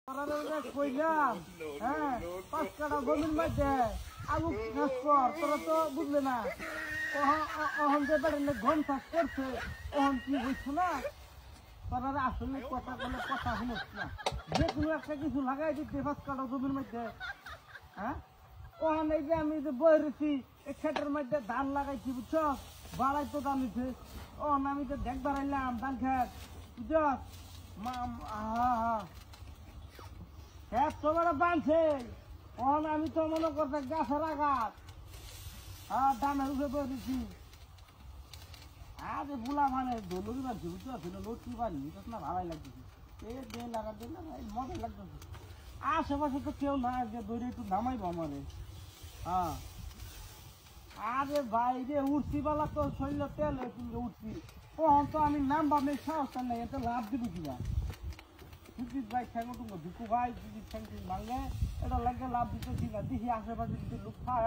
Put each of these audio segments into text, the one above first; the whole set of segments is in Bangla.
কইলাম হ্যাঁ 5 কাটা জমির মধ্যে আলু চাষ কর, তোরা তো বুঝলে না। অহন যে বেড়ে ঘন চাষ করছে অহন কি বুঝছো না, তোরা আসলে কথা বলে কথা শুনছ না। যে কোনো একটা কিছু লাগাই দিতে 5 কাটা জমির মধ্যে, হ্যাঁ ওহন এই যে আমি যে বই রেছি এই ক্ষেতের মধ্যে ধান লাগাইছি বুঝছ, বাড়াই তো ধান হইছে। অহন আমি যে দেখ বাড়াইলাম ধান খেত বুঝছ, বানছে অহন আমি তো মনে করতে গাছের আঘাত দামের উপরে বসেছি। আরে বুলা মানে দলুরি বানছে বুঝতে পারছি না, লটকি বানি না ভালোই লাগতেছে। এই দে লাগা দে না মজাই লাগতেছে। আশেপাশে তো কেউ না যে দৌড়ে একটু নামাইবো আমারে। হ্যাঁ আরে ভাই রে উঠছি বেলা তো শরীরে তেল হয়েছিল উঠছি, ওহন তো আমি নাম ভাবলে সাহসটা নেই, এটা লাভ দিব কিনা। সুজিত ভাই ঠ্যাঙ্গো টুঙ্গো ঢুকু ভাই সুজিত ঠ্যাং ভাঙলে এটা লাগে লাভ দিতেছি না। দেখি আশেপাশে যদি লোক খায়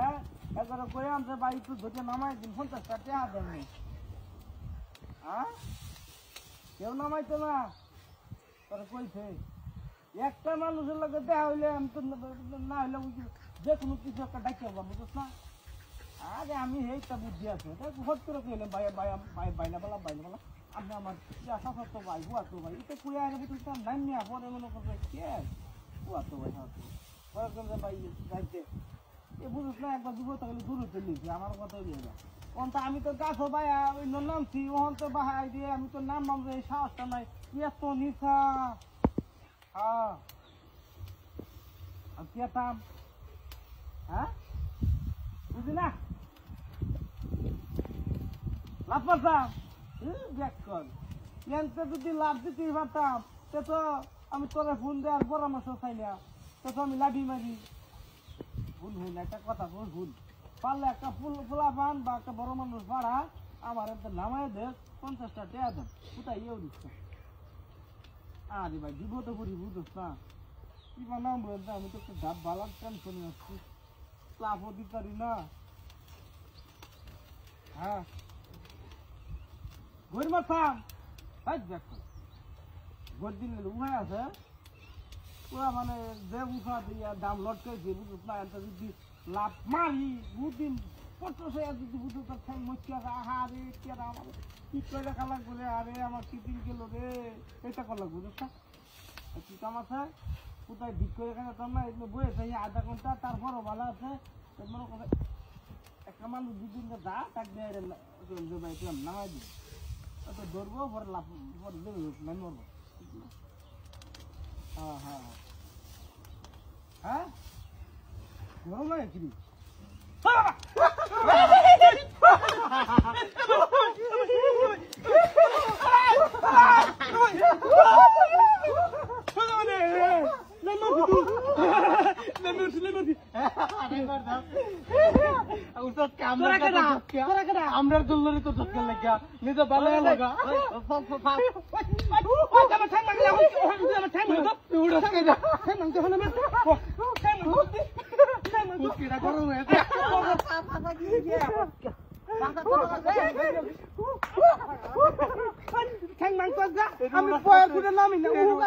একবারে করে আনতে ভাই একটু ধরে নামাই দিন 50 টাকা দেন। হ্যাঁ কেউ নামাইতো না, তোরা কইছে একটা মানুষের লগে দেওয়া হইলে আমি তো না হইলে যে কোনো কিছু একটা ডাকি হবো বুঝছ না। আরে আমি এইটা বুদ্ধি আছে হট করে কইলে ভাই ভাই ভাই বাইনা বলা আপনি আমার তো ভাই বুয়া তো ভাই এটা কুড়ে আগে বুঝতে নাম নিয়ে পরে মনে করবে কে বুয়া তো ভাই পরে ভাই যাইতে এ বুঝছ না একবার যুব থাকলে দূর হতে নিয়েছি আমার কথা দিয়ে যা কোনটা আমি তো গাছ ভাই ওই নামছি ওহন তো বাহাই দিয়ে আমি তো নাম নাম এই সাহসটা নাই এত নিশা। হ্যাঁ কেতাম হ্যাঁ বুঝলি না লাভ পারতাম দেখ কর যদি লাভ দিতেই পারতাম সে তো আমি তোরা ফোন দেওয়ার পরামর্শ চাই না, তো আমি লাভি মারি ভুল হই না। একটা কথা ভুল পারলে একটা ফুলা পান বা একটা বড় মানুষ ভাড়া আমার একটা নামাই দে 50 টাকা দেন কোথায় ইয়েও দিচ্ছে। আরে ভাই দিব তো করি বুঝছ না কি বানাম বলতে আমি তো একটা ডাব ভালো টেনশনে আসছি, লাভও দিতে পারি না। হ্যাঁ গরিব মাথাম দেখো গর দিন উহাই আছে পুরা মানে যে উঠা দিয়া দাম লটকাইছে বুঝছ না। এটা যদি লাভ মারি দুদিন 50 যদি বুঝো তো ঠ্যাং মচ্ছি আহা রে কেরা আমার কি করে রাখা লাগবে রে, আরে আমার টিফিন গেল রে এটা কর লাগবে বুঝছ না। কি কাম আছে কোথায় ভিক করে খানে তোর না এগুলো বয়ে থাকি আধা ঘন্টা তারপরও ভালো আছে মনে করে একটা মানুষ দুদিন যা তাক নামাই দিই তো ধরবো পরে লাভ পরে নাই মরবো। হ্যাঁ হ্যাঁ হ্যাঁ গরম লাগে কি আমরা দোল্লারি তো ঝটকা লাগা নিজে ভালো লাগা আমি নামি না